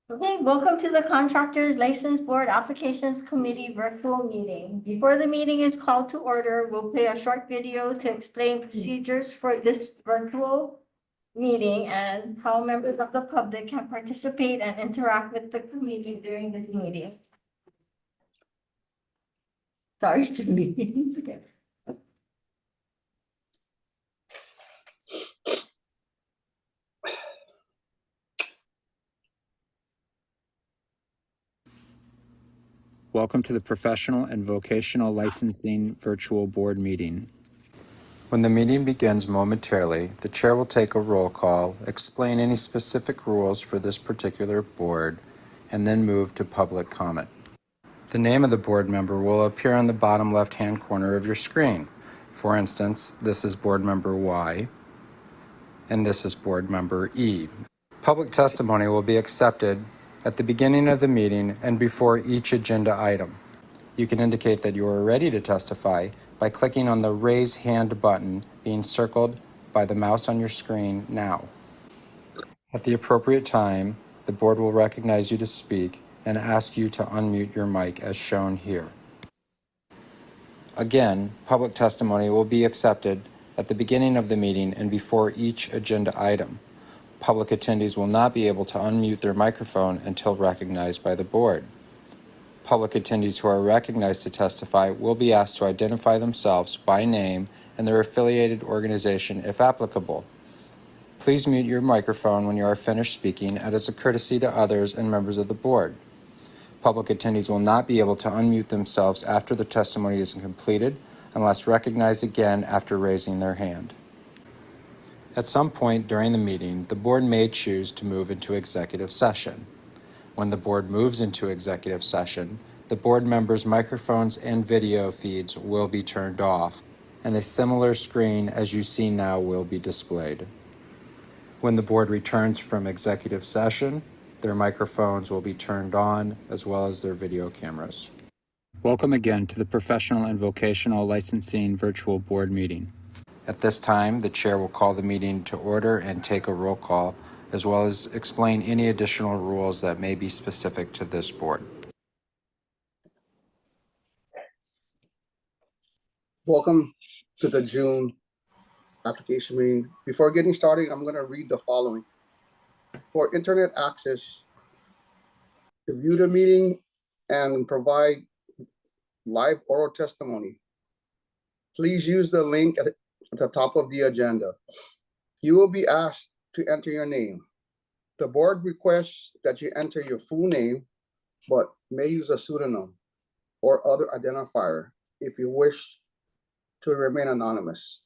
Okay, welcome to the Contractors License Board Applications Committee virtual meeting. Before the meeting is called to order, we'll play a short video to explain procedures for this virtual meeting and how members of the public can participate and interact with the committee during this meeting. Sorry, Julie. It's okay. Welcome to the Professional and Vocational Licensing Virtual Board Meeting. When the meeting begins momentarily, the chair will take a roll call, explain any specific rules for this particular board, and then move to public comment. The name of the board member will appear on the bottom left-hand corner of your screen. For instance, this is board member Y, and this is board member E. Public testimony will be accepted at the beginning of the meeting and before each agenda item. You can indicate that you are ready to testify by clicking on the Raise Hand button being circled by the mouse on your screen now. At the appropriate time, the board will recognize you to speak and ask you to unmute your mic as shown here. Again, public testimony will be accepted at the beginning of the meeting and before each agenda item. Public attendees will not be able to unmute their microphone until recognized by the board. Public attendees who are recognized to testify will be asked to identify themselves by name and their affiliated organization if applicable. Please mute your microphone when you are finished speaking as a courtesy to others and members of the board. Public attendees will not be able to unmute themselves after the testimony is completed unless recognized again after raising their hand. At some point during the meeting, the board may choose to move into executive session. When the board moves into executive session, the board members' microphones and video feeds will be turned off, and a similar screen as you see now will be displayed. When the board returns from executive session, their microphones will be turned on as well as their video cameras. Welcome again to the Professional and Vocational Licensing Virtual Board Meeting. At this time, the chair will call the meeting to order and take a roll call, as well as explain any additional rules that may be specific to this board. Welcome to the June application meeting. Before getting started, I'm going to read the following. For internet access, to view the meeting and provide live oral testimony, please use the link at the top of the agenda. You will be asked to enter your name. The board requests that you enter your full name, but may use a pseudonym or other identifier if you wish to remain anonymous.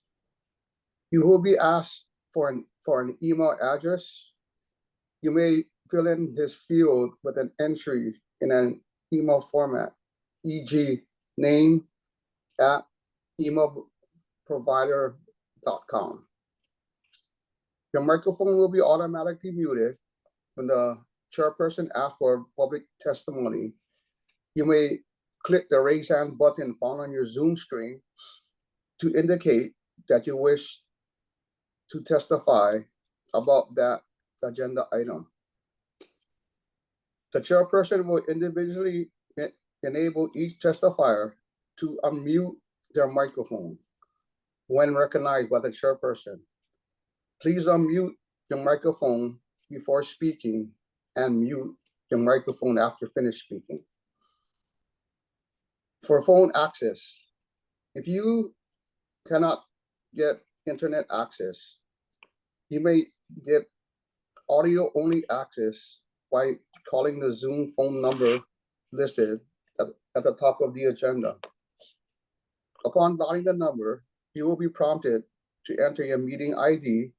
You will be asked for an email address. You may fill in this field with an entry in an email format, e.g. name@emailprovider.com. Your microphone will be automatically muted when the chairperson asks for public testimony. You may click the raise hand button found on your Zoom screen to indicate that you wish to testify about that agenda item. The chairperson will individually enable each testifier to unmute their microphone when recognized by the chairperson. Please unmute your microphone before speaking and mute your microphone after finished speaking. For phone access, if you cannot get internet access, you may get audio-only access by calling the Zoom phone number listed at the top of the agenda. Upon dialing the number, you will be prompted to enter your meeting ID,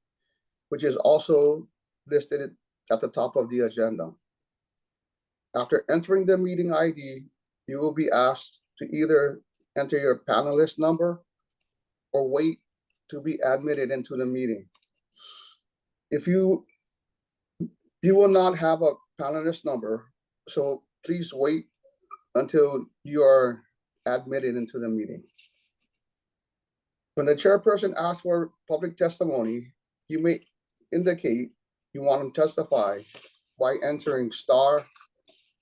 which is also listed at the top of the agenda. After entering the meeting ID, you will be asked to either enter your panelist number or wait to be admitted into the meeting. If you will not have a panelist number, so please wait until you are admitted into the meeting. When the chairperson asks for public testimony, you may indicate you want to testify by entering star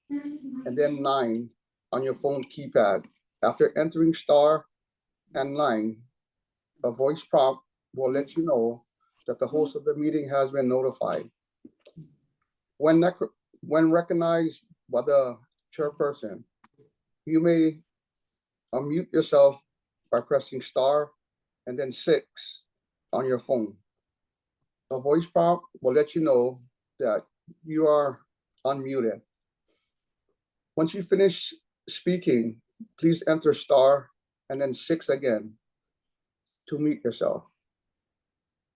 and then 9 on your phone keypad. After entering star and 9, a voice prompt will let you know that the host of the meeting has been notified. When recognized by the chairperson, you may unmute yourself by pressing star and then 6 on your phone. A voice prompt will let you know that you are unmuted. Once you finish speaking, please enter star and then 6 again to mute yourself.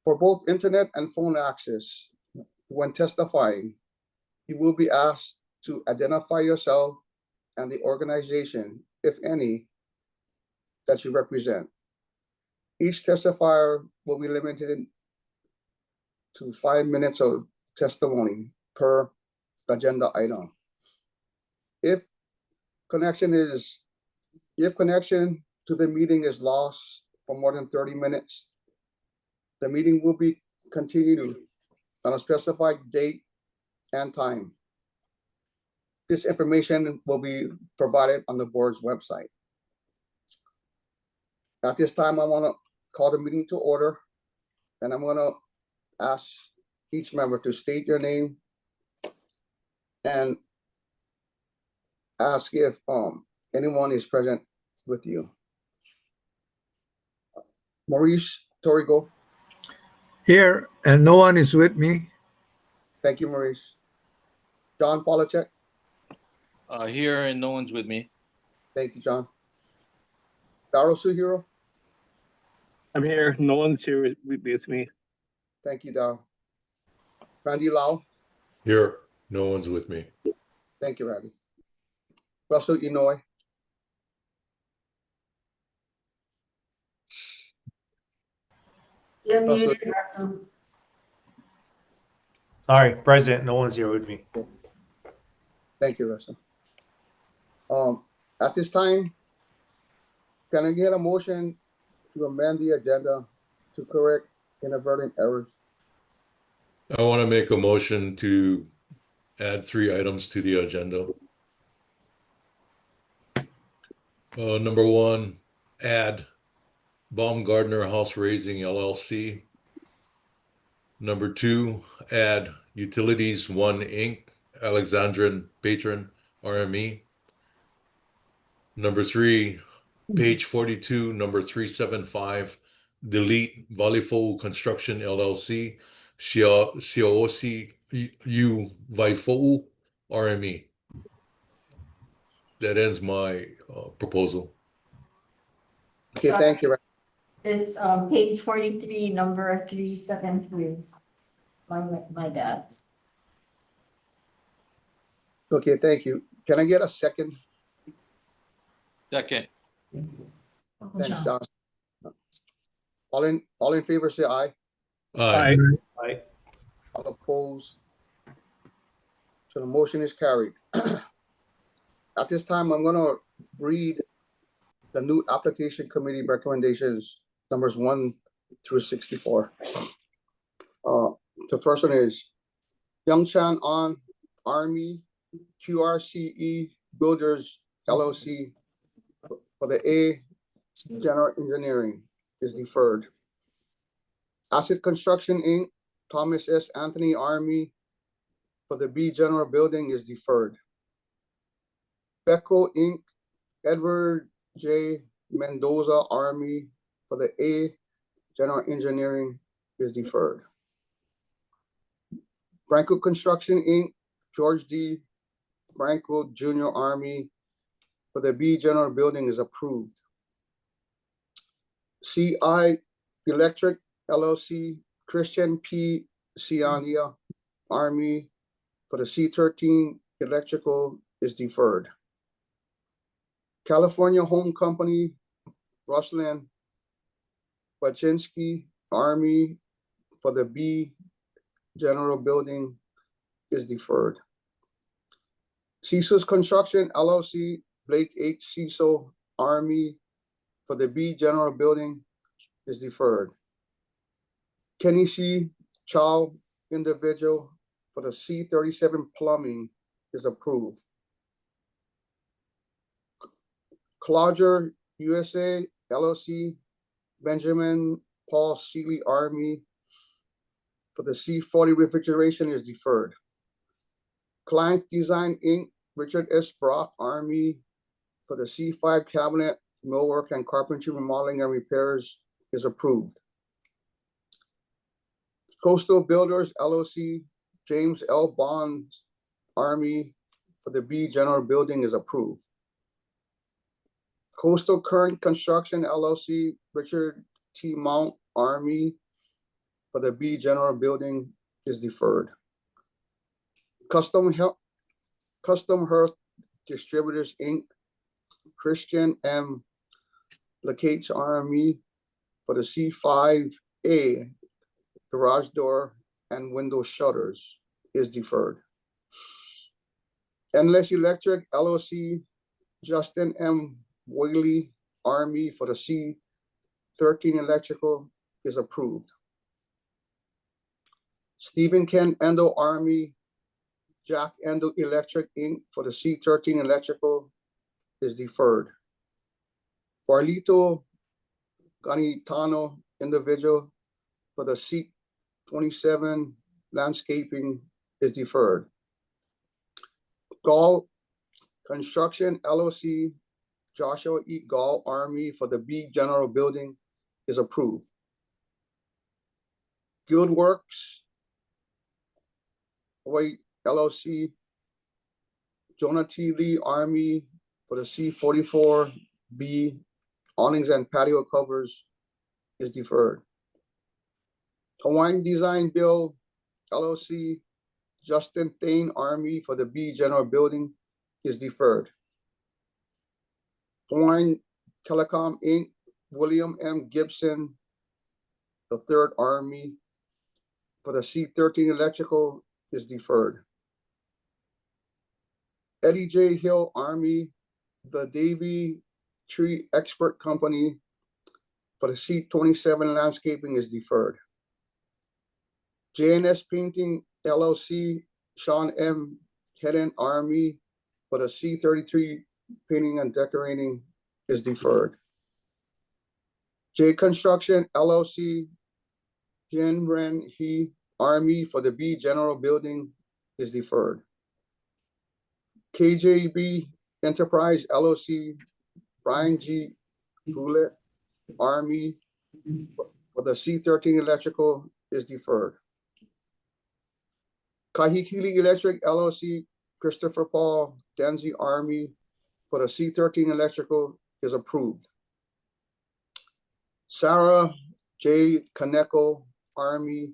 For both internet and phone access, when testifying, you will be asked to identify yourself and the organization, if any, that you represent. Each testifier will be limited to 5 minutes of testimony per agenda item. If connection to the meeting is lost for more than 30 minutes, the meeting will be continued on a specified date and time. This information will be provided on the board's website. At this time, I want to call the meeting to order, and I'm going to ask each member to state your name and ask if anyone is present with you. Maurice Torigo. Here, and no one is with me. Thank you, Maurice. John Polachek. Here and no one's with me. Thank you, John. Daro Suhiro. I'm here. No one's here with me. Thank you, Daro. Randy Lau. Here, no one's with me. Thank you, Randy. Russell Inouye. You're Russell. muted, Russell. Sorry, President, no one's here with me. Thank you, Russell. At this time, can I get a motion to amend the agenda to correct inadvertent errors? I want to make a motion to add 3 items to the agenda. Number 1, add Baumgardner House Raising LLC. Number 2, add Utilities 1 Inc., Alexandran Patron RME. Number 3, page 42, number 375, delete Valifo Construction LLC, Siosi U Vaifo RME. That ends my proposal. Okay, thank you. It's page 43, number 373. My bad. Okay, thank you. Can I get a second? Second. Thanks, John. All in favor, say aye. Aye. Aye. All opposed. So the motion is carried. At this time, I'm going to read the new application committee recommendations, numbers 1 through 64. The first one is Youngchan On Army QRCE Builders LLC for the A General Engineering is deferred. Asset Construction Inc., Thomas S. Anthony Army for the B General Building is deferred. Beco Inc., Edward J. Mendoza Army for the A General Engineering is deferred. Franco Construction Inc., George D. Franco Jr. Army for the B General Building is approved. CI Electric LLC, Christian P. Ciania Army for the C13 Electrical is deferred. California Home Company, Ruslan Baczynski Army for the B General Building is deferred. CISO's Construction LLC, Blake H. CISO Army for the B General Building is deferred. Kenny C. Chow Individual for the C37 plumbing is approved. Clodger USA LLC, Benjamin Paul Seeley Army for the C40 refrigeration is deferred. Client Design Inc., Richard S. Brock Army for the C5 cabinet, millwork, and carpentry remodeling and repairs is approved. Coastal Builders LLC, James L. Bonds Army for the B General Building is approved. Coastal Current Construction LLC, Richard T. Mount Army for the B General Building is deferred. Custom Hearth Distributors Inc., Christian M. Lacates Army for the C5A garage door and window shutters is deferred. Endless Electric LLC, Justin M. Whaley Army for the C13 electrical is approved. Stephen Ken Endo Army, Jack Endo Electric Inc. for the C13 electrical is deferred. Barlito Ganitano individual for the C27 landscaping is deferred. Gall Construction LLC, Joshua E. Gall Army for the B General Building is approved. Guild Works White LLC, Jonah T. Lee Army for the C44B awnings and patio covers is deferred. Hawaiian Design Bill LLC, Justin Thane Army for the B General Building is deferred. Hawaiian Telecom Inc., William M. Gibson, the Third Army for the C13 electrical is deferred. Eddie J. Hill Army, the Davy Tree Expert Company for the C27 landscaping is deferred. JNS Painting LLC, Sean M. Hedden Army for the C33 painting and decorating is deferred. J Construction LLC, Jen Ren He Army for the B General Building is deferred. KJB Enterprise LLC, Brian G. Goulet Army for the C13 electrical is deferred. Kahikili Electric LLC, Christopher Paul Denzi Army for the C13 electrical is approved. Sarah J. Kaneko Army,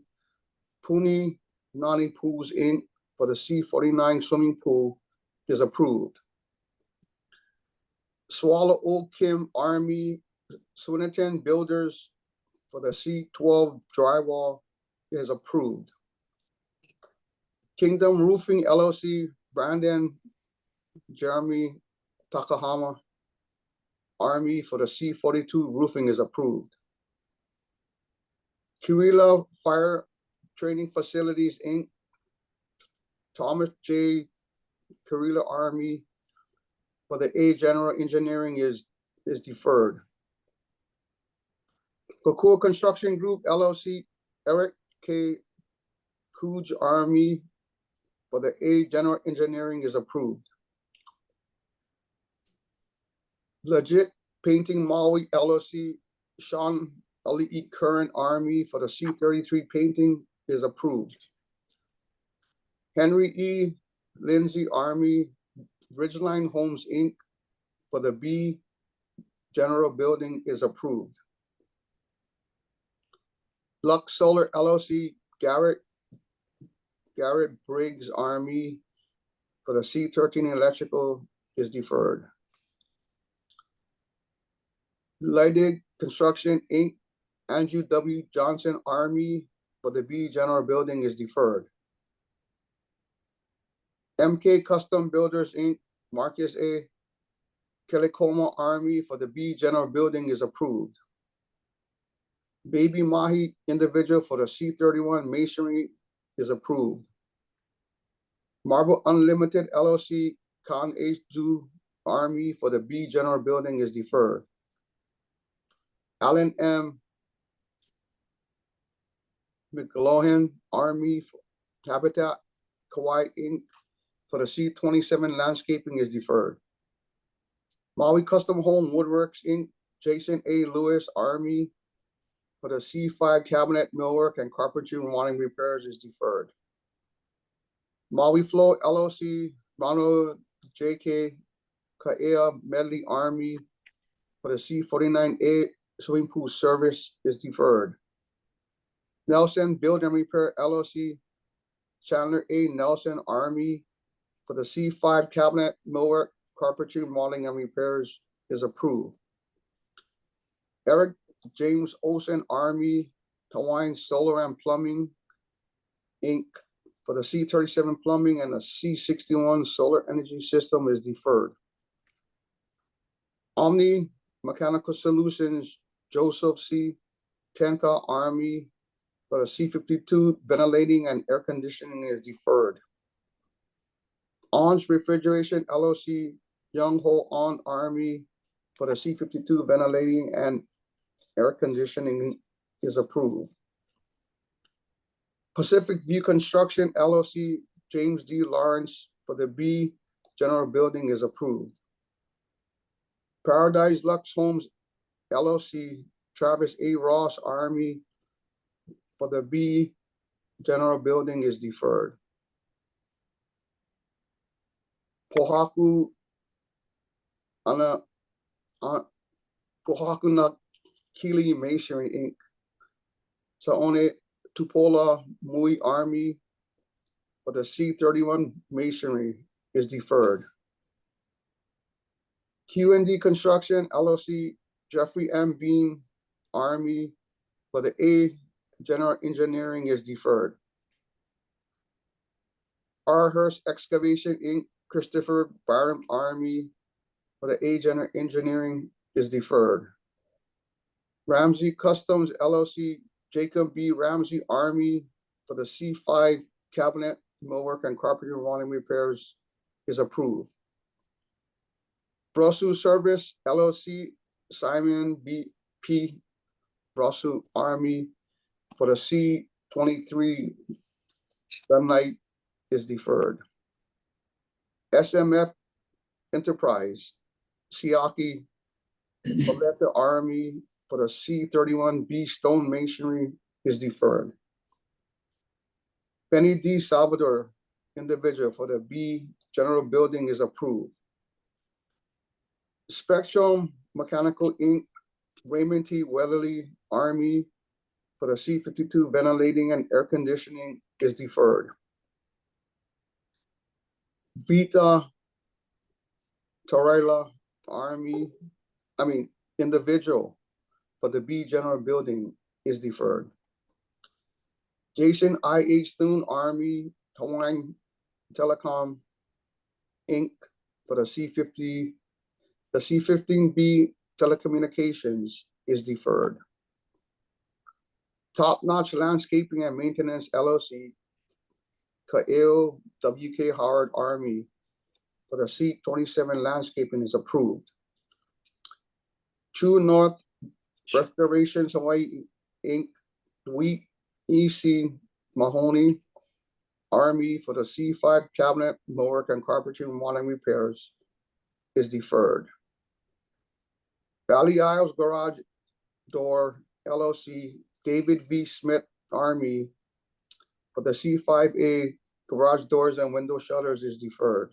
Puni Nani Pools Inc. for the C49 swimming pool is approved. Swallow Oak Kim Army, Swinnerton Builders for the C12 drywall is approved. Kingdom Roofing LLC, Brandon Jeremy Takahama Army for the C42 roofing is approved. Kirila Fire Training Facilities Inc., Thomas J. Kirila Army for the A General Engineering is deferred. Kokua Construction Group LLC, Eric K. Cooge Army for the A General Engineering is approved. Legit Painting Maui LLC, Sean Ali Current Army for the C33 painting is approved. Henry E. Lindsay Army, Ridgeline Homes Inc. for the B General Building is approved. Lux Solar LLC, Garrett Briggs Army for the C13 electrical is deferred. Leidig Construction Inc., Andrew W. Johnson Army for the B General Building is deferred. MK Custom Builders Inc., Marcus A. Kelikoma Army for the B General Building is approved. Baby Mahi individual for the C31 masonry is approved. Marble Unlimited LLC, Con H. Du Army for the B General Building is deferred. Allen M. McLaughlin Army Habitat Kauai Inc. for the C27 landscaping is deferred. Maui Custom Home Woodworks Inc. Jason A. Lewis Army for the C5 cabinet millwork and carpentry remodeling repairs is deferred. Maui Flow LLC Ronald J.K. Kaea Medley Army for the C49A swimming pool service is deferred. Nelson Build and Repair LLC Chandler A. Nelson Army for the C5 cabinet millwork, carpentry, remodeling, and repairs is approved. Eric James Olson Army Hawaiian Solar and Plumbing Inc. for the C37 plumbing and the C61 solar energy system is deferred. Omni Mechanical Solutions Joseph C. Tenka Army for the C52 ventilating and air conditioning is deferred. On's Refrigeration LLC Young Ho On Army for the C52 ventilating and air conditioning is approved. Pacific View Construction LLC James D. Lawrence for the B General Building is approved. Paradise Lux Homes LLC Travis A. Ross Army for the B General Building is deferred. Pohaku na Kili Masonry Inc. Saone Tupola Mui Army for the C31 Masonry is deferred. QND Construction LLC Jeffrey M. Bean Army for the A General Engineering is deferred. R. Hurst Excavation Inc. Christopher Byram Army for the A General Engineering is deferred. Ramsey Customs LLC Jacob B. Ramsey Army for the C5 cabinet millwork and carpentry remodeling repairs is approved. Brosu Service LLC Simon B. P. Brosu Army for the C23 sunlight is deferred. SMF Enterprise Siaki Collector Army for the C31B Stone Masonry is deferred. Benny D. Salvador individual for the B General Building is approved. Spectrum Mechanical Inc. Raymond T. Weatherly Army for the C52 ventilating and air conditioning is deferred. Vita Torella individual for the B General Building is deferred. Jason I.H. Thune Army Hawaiian Telecom Inc. for the C50, the C15B telecommunications is deferred. Top Notch Landscaping and Maintenance LLC Ka'il W.K. Howard Army for the C27 landscaping is approved. True North Restorations Hawaii Inc. Wheat E.C. Mahoney Army for the C5 cabinet millwork and carpentry remodeling repairs is deferred. Valley Isles Garage Door LLC David V. Smith Army for the C5A garage doors and window shutters is deferred.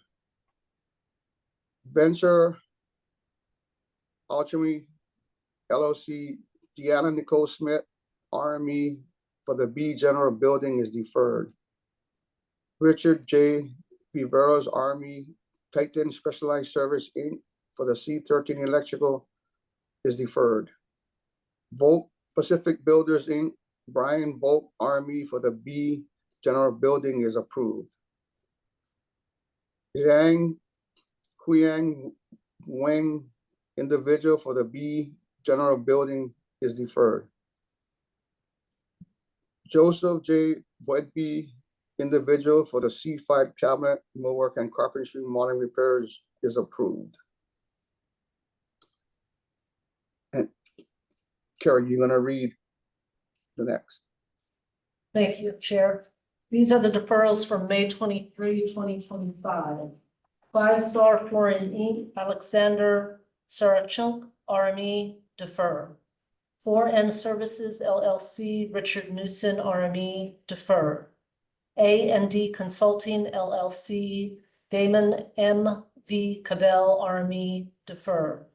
Venture Alchemy LLC Deanna Nicole Smith Army for the B General Building is deferred. Richard J. Viveros Army Titan Specialized Service Inc. for the C13 Electrical is deferred. Volk Pacific Builders Inc. Brian Volk Army for the B General Building is approved. Zhang Qiang Wang individual for the B General Building is deferred. Joseph J. Wedby individual for the C5 cabinet, millwork, and carpentry modern repairs is approved. And Carrie, you're gonna read the next. Thank you, Chair. These are the deferrals from May 23, 2025. Five Star Flooring Inc., Alexander Sarachunk, RME, defer. 4N Services LLC, Richard Newson, RME, defer. A&D Consulting LLC, Damon M.V. Cabell, RME, defer.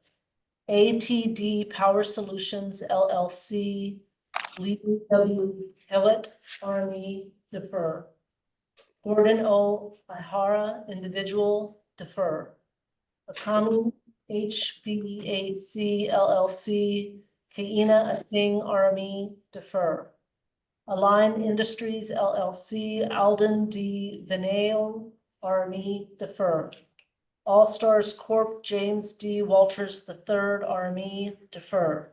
ATD Power Solutions LLC, Lee W. Hillett, RME, defer. Gordon O. Ihara, individual, defer. Akanu HVAC LLC, Kaina Asing, RME, defer. Align Industries LLC, Alden D. Vineo, RME, defer. All Stars Corp., James D. Walters III, RME, defer.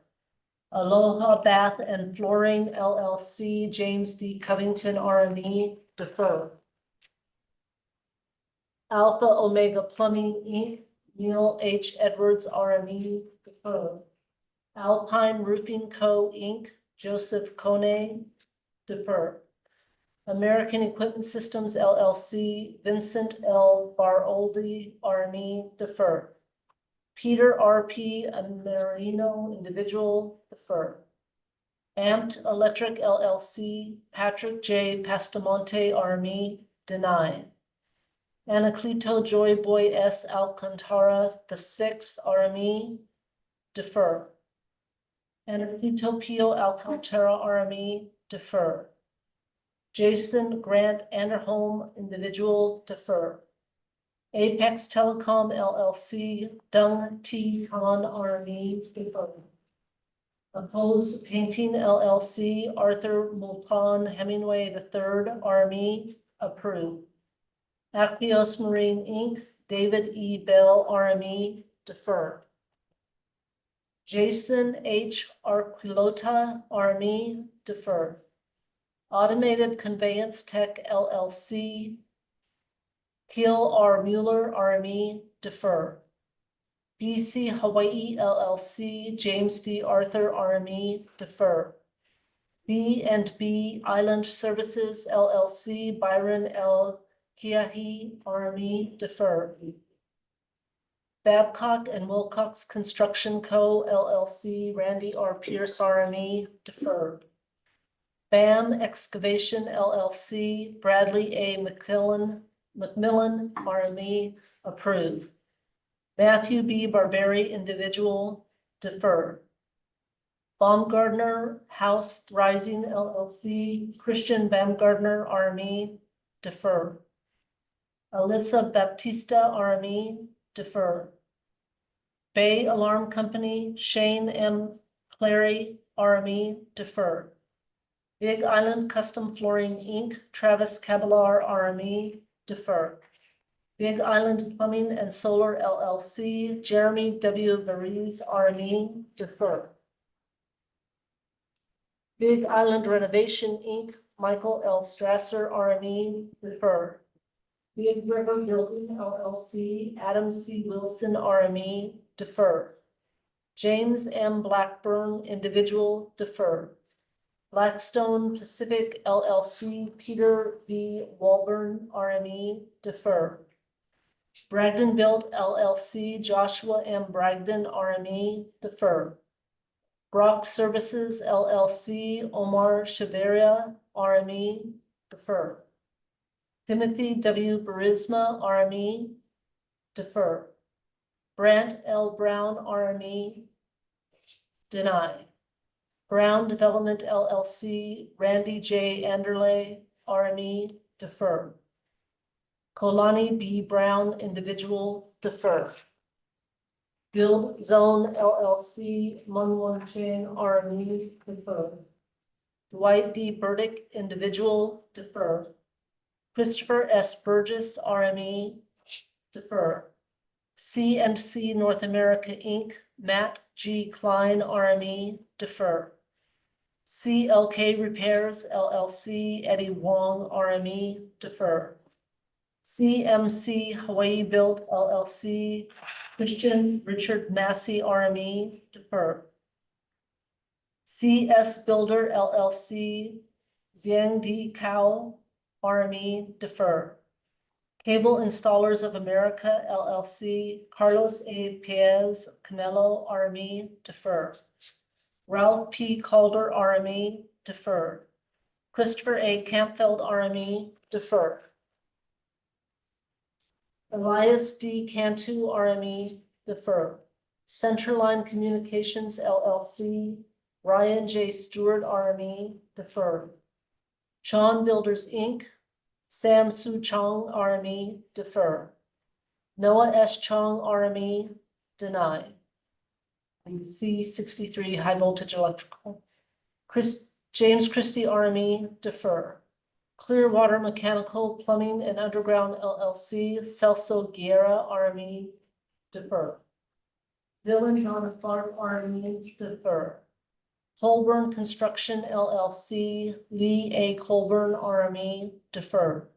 Aloha Bath and Flooring LLC, James D. Covington, RME, defer. Alpha Omega Plumbing Inc., Neil H. Edwards, RME, defer. Alpine Roofing Co., Inc., Joseph Kone, defer. American Equipment Systems LLC, Vincent L. Baroldi, RME, defer. Peter R.P. Amerino, individual, defer. Amped Electric LLC, Patrick J. Pastamonte, RME, deny. Anacleto Joy Boy S. Alcantara, the 6th, RME, defer. Anacleto Pio Alcantara, RME, defer. Jason Grant Anderholm, individual, defer. Apex Telecom LLC, Dung T. Khan, RME, defer. Oppose Painting LLC, Arthur Moulton Hemingway III, RME, approved. Aquios Marine Inc., David E. Bell, RME, defer. Jason H. Arquilota, RME, defer. Automated Conveyance Tech LLC, Keel R. Mueller, RME, defer. BC Hawaii LLC, James D. Arthur, RME, defer. B&B Island Services LLC, Byron L. Kiahi, RME, defer. Babcock and Wilcox Construction Co., LLC, Randy R. Pierce, RME, defer. BAM Excavation LLC, Bradley A. McMillan, RME, approve. Matthew B. Barberi, individual, defer. Baumgardner House Rising LLC, Christian Baumgardner, RME, defer. Alyssa Baptista, RME, defer. Bay Alarm Company, Shane M. Clary, RME, defer. Big Island Custom Flooring Inc., Travis Caballar, RME, defer. Big Island Plumbing and Solar LLC, Jeremy W. Varese, RME, defer. Big Island Renovation Inc., Michael L. Strasser, RME, defer. Big River Building LLC, Adam C. Wilson, RME, defer. James M. Blackburn, individual, defer. Blackstone Pacific LLC, Peter V. Walburn, RME, defer. Bragdon Built LLC, Joshua M. Bragdon, RME, defer. Brock Services LLC, Omar Shaveria, RME, defer. Timothy W. Burisma, RME, defer. Brant L. Brown, RME, deny. Brown Development LLC, Randy J. Anderley, RME, defer. Kolani B. Brown, individual, defer. Build Zone LLC, Munwon Chang, RME, defer. Dwight D. Burdick, individual, defer. Christopher S. Burgess, RME, defer. C&C North America, Inc., Matt G. Klein, RME, defer. CLK Repairs LLC, Eddie Wong, RME, defer. CMC Hawaii Built LLC, Christian Richard Massey, RME, defer. CS Builder LLC, Xiang Di Cao, RME, defer. Cable Installers of America LLC, Carlos A. Piez Camelo, RME, defer. Ralph P. Calder, RME, defer. Christopher A. Campfeld, RME, defer. Elias D. Cantu, RME, defer. Centerline Communications LLC, Ryan J. Stewart, RME, defer. Sean Builders, Inc., Sam Su Chong, RME, defer. Noah S. Chong, RME, deny. C63 High Voltage Electrical. James Christie, RME, defer. Clearwater Mechanical Plumbing and Underground LLC, Celso Guerra, RME, defer. Dylan John Clark, RME, defer. Colburn Construction LLC, Lee A. Colburn, RME, defer.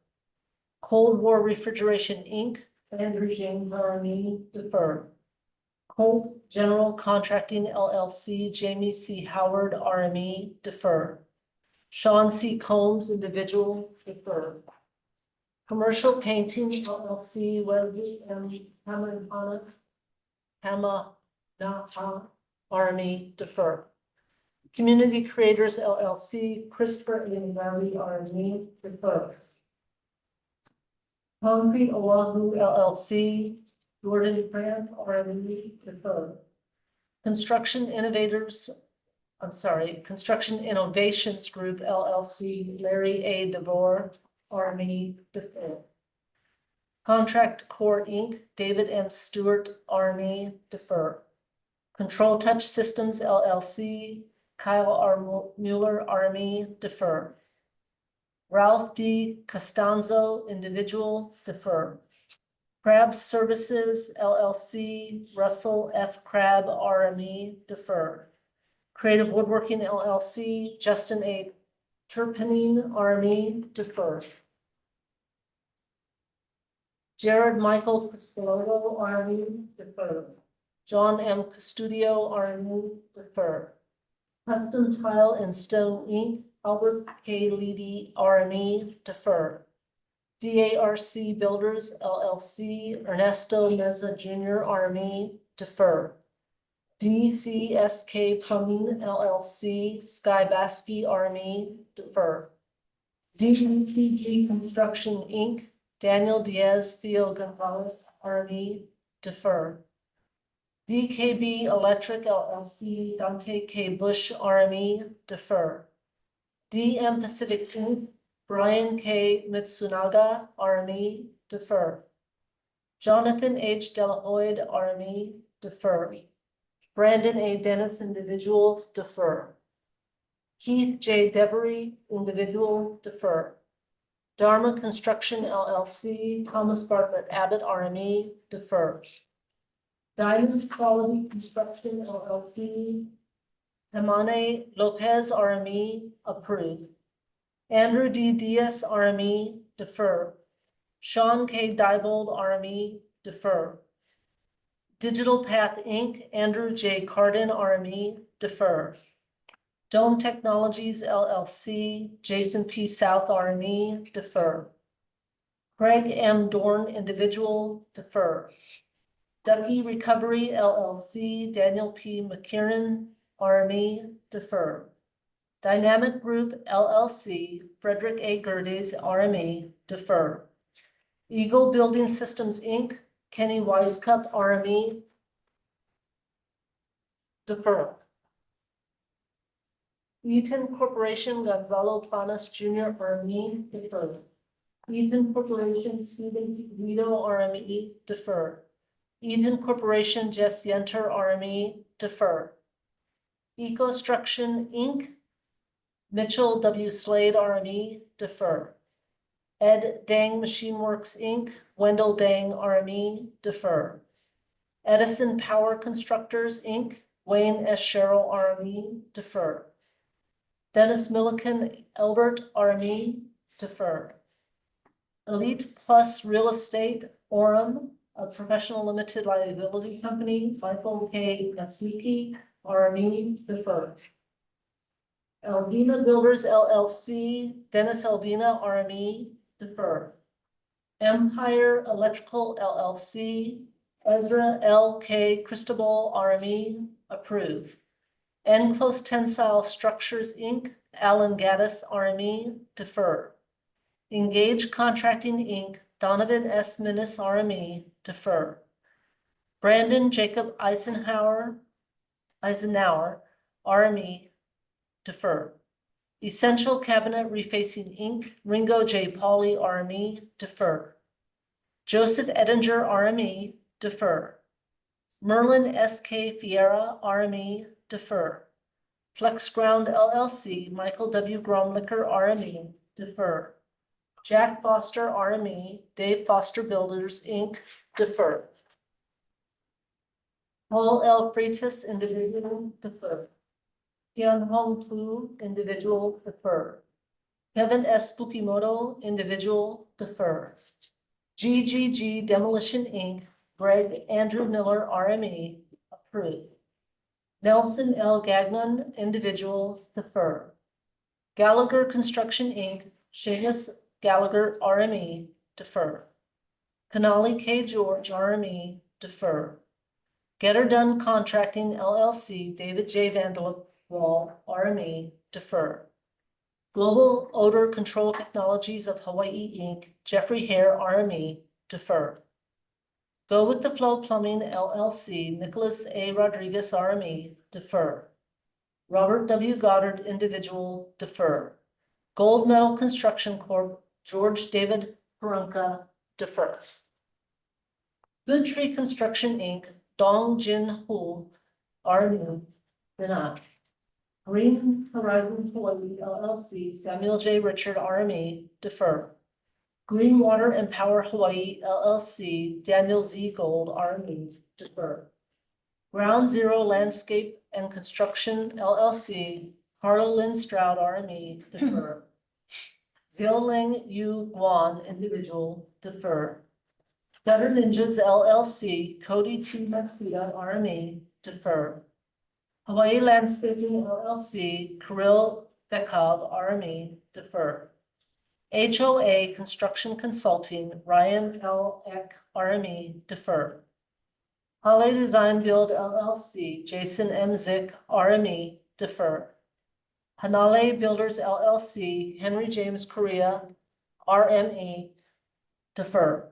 Cold War Refrigeration, Inc., Andrew James, RME, defer. Colt General Contracting LLC, Jamie C. Howard, RME, defer. Sean C. Combs, individual, defer. Commercial Painting LLC, Wesley M. Hamanaka, RME, defer. Community Creators LLC, Christopher A. Larry, RME, defer. Concrete Oahu LLC, Jordan Grant, RME, defer. Construction Innovations Group LLC, Larry A. DeVore, RME, defer. Contract Core Inc., David M. Stewart, RME, defer. Control Touch Systems LLC, Kyle R. Mueller, RME, defer. Ralph D. Costanzo, individual, defer. Crab Services LLC, Russell F. Crab, RME, defer. Creative Woodworking LLC, Justin A. Turpinning, RME, defer. Jared Michael Crispello, RME, defer. John M. Custodio, RME, defer. Custom Tile and Stone Inc., Albert K. Leedy, RME, defer. DARC Builders LLC, Ernesto Meza Jr., RME, defer. DCSK Plumbing LLC, Sky Basky, RME, defer. DPG Construction Inc., Daniel Diaz, Theo Gonzalez, RME, defer. DKB Electric LLC, Dante K. Bush, RME, defer. DM Pacific Inc., Brian K. Mitsunaga, RME, defer. Jonathan H. Delahoyd, RME, defer. Brandon A. Dennis, individual, defer. Keith J. Devery, individual, defer. Dharma Construction LLC, Thomas Bartlett Abbott, RME, defer. Diamond Quality Construction LLC, Hemane Lopez, RME, approved. Andrew D. Diaz, RME, defer. Sean K. Diebold, RME, defer. Digital Path Inc., Andrew J. Cardin, RME, defer. Dome Technologies LLC, Jason P. South, RME, defer. Craig M. Dorn, individual, defer. Ducky Recovery LLC, Daniel P. McKiernan, RME, defer. Dynamic Group LLC, Frederick A. Gerdes, RME, defer. Eagle Building Systems Inc., Kenny Wisecup, RME, defer. Eaton Corporation, Gonzalo Planas Jr., RME, defer. Eaton Corporation, Stephen Guido, RME, defer. Eaton Corporation, Jess Yenter, RME, defer. EcoStruction Inc., Mitchell W. Slade, RME, defer. Ed Dang Machine Works Inc., Wendell Dang, RME, defer. Edison Power Constructors Inc., Wayne S. Sherrill, RME, defer. Dennis Milliken, Albert, RME, defer. Elite Plus Real Estate, Orem, a professional limited liability company, Michael K. Yasuki, RME, defer. Albina Builders LLC, Dennis Albina, RME, defer. Empire Electrical LLC, Ezra L.K. Cristobal, RME, approve. Enclose Tensile Structures, Inc., Alan Gaddis, RME, defer. Engage Contracting, Inc., Donovan S. Minnis, RME, defer. Brandon Jacob Eisenhower, RME, defer. Essential Cabinet Refacing, Inc., Ringo J. Pauley, RME, defer. Joseph Edinger, RME, defer. Merlin S.K. Fiera, RME, defer. Flex Ground LLC, Michael W. Gromlicker, RME, defer. Jack Foster, RME, Dave Foster Builders, Inc., defer. Paul L. Freitas, individual, defer. Hyun Hong Fu, individual, defer. Kevin S. Fukimoto, individual, defer. GGG Demolition, Inc., Greg Andrew Miller, RME, approved. Nelson L. Gagnon, individual, defer. Gallagher Construction, Inc., Seamus Gallagher, RME, defer. Canali K. George, RME, defer. Getter Done Contracting, LLC, David J. Vanderwall, RME, defer. Global Odor Control Technologies of Hawaii, Inc., Jeffrey Hare, RME, defer. Go With The Flow Plumbing, LLC, Nicholas A. Rodriguez, RME, defer. Robert W. Goddard, individual, defer. Gold Medal Construction Corp., George David Parunka, defer. Good Tree Construction, Inc., Dong Jin Ho, RME, deny. Green Horizon Hawaii, LLC, Samuel J. Richard, RME, defer. Green Water and Power Hawaii, LLC, Daniel Z. Gold, RME, defer. Ground Zero Landscape and Construction, LLC, Carl Lynn Stroud, RME, defer. Zilling Yu Guan, individual, defer. Gutter Ninjas, LLC, Cody T. Matsuda, RME, defer. Hawaii Landscaping, LLC, Kirill Bekov, RME, defer. HOA Construction Consulting, Ryan L. Eck, RME, defer. Holly Design Build, LLC, Jason M. Zick, RME, defer. Hanale Builders, LLC, Henry James Correa, RME, defer.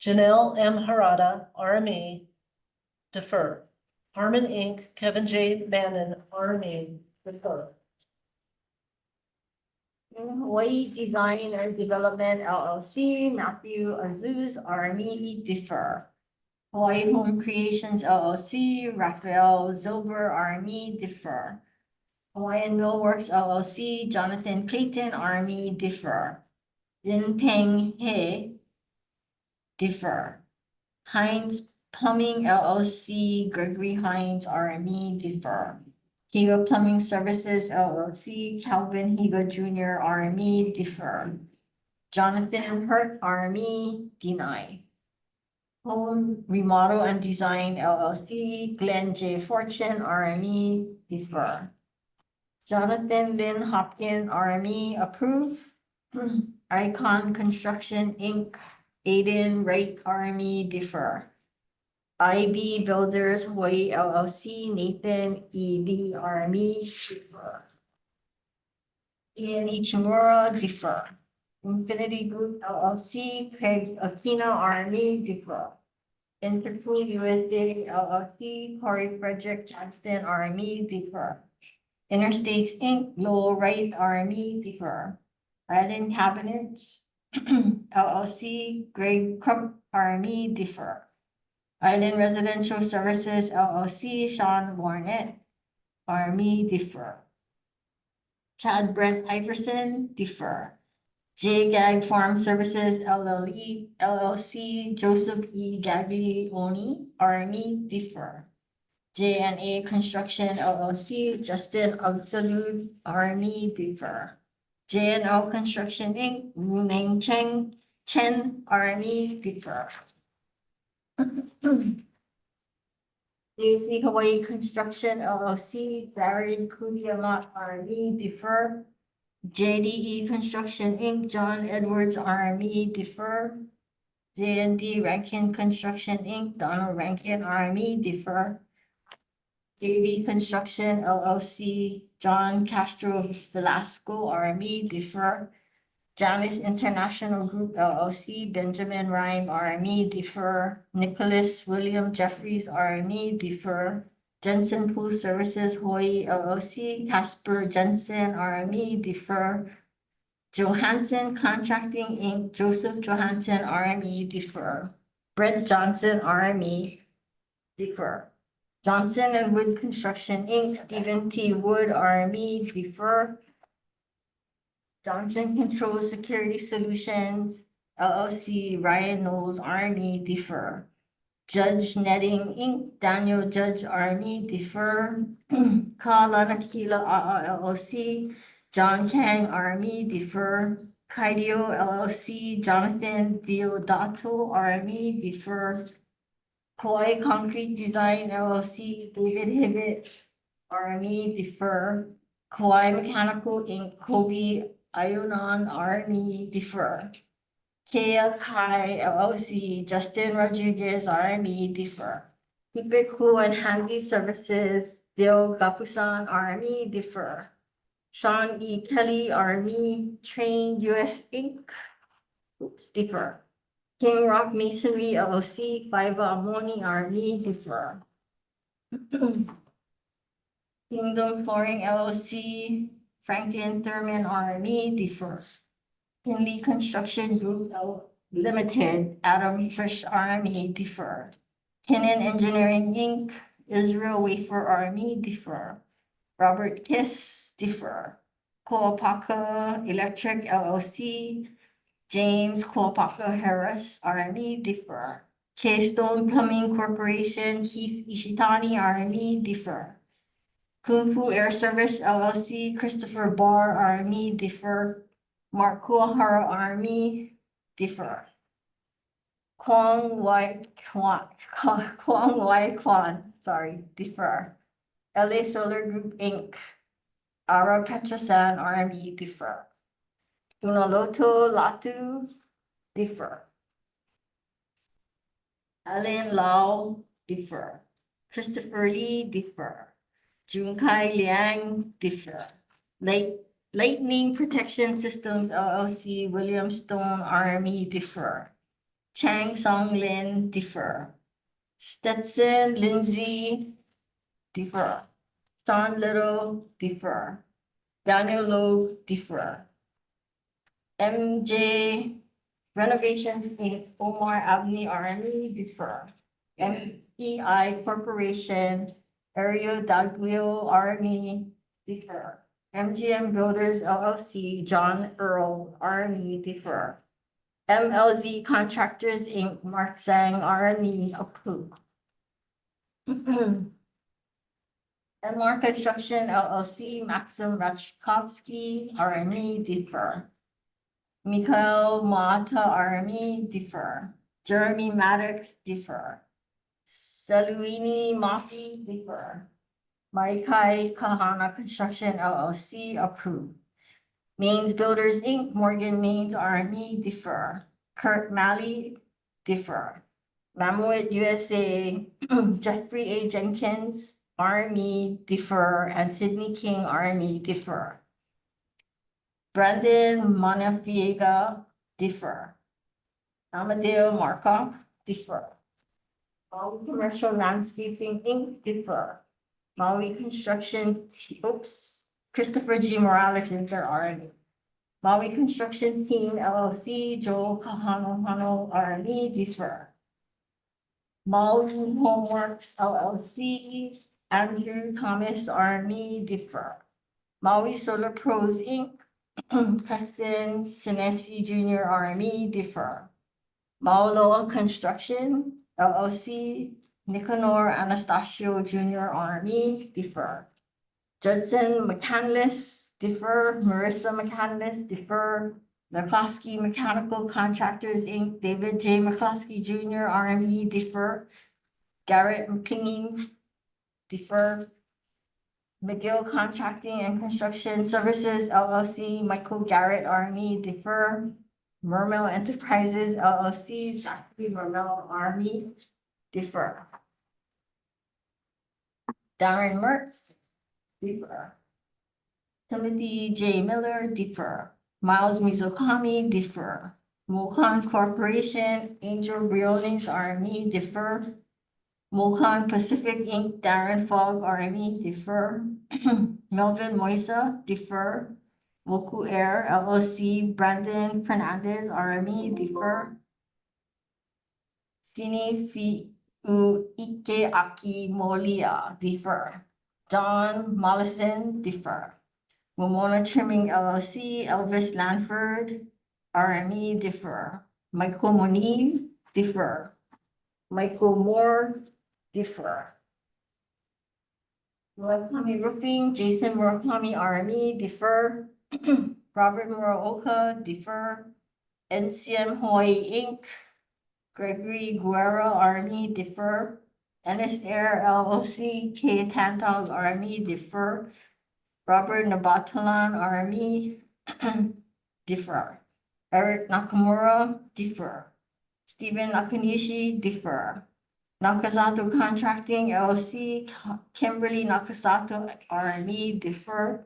Janelle M. Harada, RME, defer. Harmon Inc., Kevin J. Bannon, RME, defer. Hawaii Design and Development LLC, Matthew Azuz, RME, defer. Hawaii Home Creations LLC, Raphael Zilber, RME, defer. Hawaiian Millworks LLC, Jonathan Clayton, RME, defer. Jin Peng He, defer. Hines Plumbing LLC, Gregory Hines, RME, defer. Higa Plumbing Services LLC, Calvin Higa Jr., RME, defer. Jonathan Hurt, RME, deny. Home Remodel and Design LLC, Glenn J. Fortune, RME, defer. Jonathan Lynn Hopkins, RME, approve. Icon Construction, Inc., Aiden Wright, RME, defer. IB Builders Hawaii LLC, Nathan E. Lee, RME, defer. Ian Ichimura, defer. Infinity Group LLC, Craig Aquina, RME, defer. Interpool USA LLC, Corey Frederick Johnston, RME, defer. Interstates Inc., Lowell Wright, RME, defer. Island Cabinets LLC, Greg Crump, RME, defer. Island Residential Services LLC, Sean Warnett, RME, defer. Chad Brent Iverson, defer. J Gag Farm Services LLC, Joseph E. Gaglioni, RME, defer. JNA Construction LLC, Justin Absolute Army defer. JNL Construction Inc., Wu Neng Chen Army defer. DCCA Hawaii Construction LLC, Darren Kudiamat Army defer. JDE Construction Inc., John Edwards Army defer. JND Rankin Construction Inc., Donald Rankin Army defer. JB Construction LLC, John Castro Velasco Army defer. Jamis International Group LLC, Benjamin Rhyme Army defer. Nicholas William Jeffries Army defer. Jensen Pool Services Hawaii LLC, Casper Jensen Army defer. Johansson Contracting Inc., Joseph Johansson RME defer. Brent Johnson RME defer. Johnson and Wood Construction Inc., Stephen T. Wood RME defer. Johnson Control Security Solutions LLC, Ryan Knowles RME defer. Judge Netting Inc., Daniel Judge RME defer. Kalanakila LLC, John Kang RME defer. Kaidio LLC, Jonathan Diodato RME defer. Kauai Concrete Design LLC, David Hibbett RME defer. Kauai Mechanical Inc., Kobe Ionon RME defer. Kea Kai LLC, Justin Rodriguez RME defer. Hipiku and Handy Services, Dale Gapusan RME defer. Sean E. Kelly RME, Train US Inc., defer. King Rock Masonry LLC, Fiva Amoni RME defer. Kingdom Flooring LLC, Franklin Thurman RME defer. Kinley Construction Group Limited, Adam Fish RME defer. Kenan Engineering Inc., Israel Wafer Army defer. Robert Kiss defer. Koapaka Electric LLC, James Koapaka Harris Army defer. Keystone Plumbing Corporation, Keith Ishitani Army defer. Kung Fu Air Service LLC, Christopher Barr Army defer. Mark Kuahara Army defer. Kwang Wai Kwan, sorry, defer. LA Solar Group Inc., Ara Petrosan RME defer. Unoloto Latu defer. Alan Lau defer. Christopher Lee defer. Junkai Liang defer. Lightning Protection Systems LLC, William Stone RME defer. Chang Song Lin defer. Stetson Lindsay defer. Sean Little defer. Daniel Lowe defer. MJ Renovations Inc., Omar Abney RME defer. MEI Corporation, Ario Daguio RME defer. MGM Builders LLC, John Earl RME defer. MLZ Contractors Inc., Mark Zhang RME approved. Enmore Construction LLC, Maxim Rachkovsky RME defer. Mikael Mata RME defer. Jeremy Maddox defer. Saluini Mafi defer. Maikai Kahana Construction LLC approved. Mains Builders Inc., Morgan Mains RME defer. Kurt Malley defer. Mammoet USA, Jeffrey A. Jenkins RME defer, and Sydney King RME defer. Brandon Monafiega defer. Amadeo Markov defer. Maui Commercial Landscaping Inc. defer. Maui Construction, Christopher G. Morales is their RME. Maui Construction Team LLC, Joe Kahanohano RME defer. Maui Homeworks LLC, Andrew Thomas RME defer. Maui Solar Pros Inc., Preston Sinesi Jr. RME defer. Maoloa Construction LLC, Nicanor Anastasio Junior RME, defer. Judson McCandless, defer. Marissa McCandless, defer. McCloskey Mechanical Contractors, Inc., David J. McCloskey Junior RME, defer. Garrett McLean, defer. McGill Contracting and Construction Services LLC, Michael Garrett RME, defer. Mermel Enterprises LLC, Zachary Mermel RME, defer. Darren Mertz, defer. Timothy J. Miller, defer. Miles Mizukami, defer. Mulcon Corporation, Angel Briones RME, defer. Mulcon Pacific Inc., Darren Fogg RME, defer. Melvin Moisa, defer. Woku Air LLC, Brandon Fernandez RME, defer. Fini Ike Aki Molia, defer. John Mollison, defer. Momona Trimming LLC, Elvis Lanford, RME, defer. Michael Moniz, defer. Michael Moore, defer. Murakami Roofing, Jason Murakami, RME, defer. Robert Muraoka, defer. NCM Hawaii Inc., Gregory Guerra, RME, defer. NS Air LLC, K Tantog, RME, defer. Robert Nabatalan, RME, defer. Eric Nakamura, defer. Stephen Nakanishi, defer. Nakasato Contracting LLC, Kimberly Nakasato, RME, defer.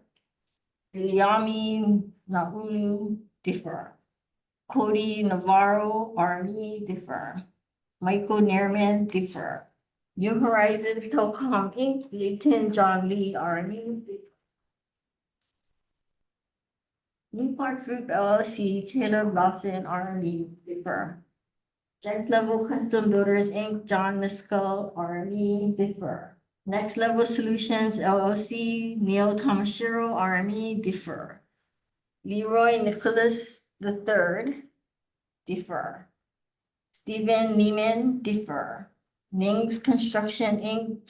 Williami Naulu, defer. Cody Navarro, RME, defer. Michael Neerman, defer. New Horizon Telecom Inc., Leighton John Lee, RME, defer. Newport Group LLC, Caleb Lawson, RME, defer. Next Level Custom Builders Inc., John Miskell, RME, defer. Next Level Solutions LLC, Neil Tomashiro, RME, defer. Leroy Nicholas III, defer. Stephen Neiman, defer. Nings Construction Inc.,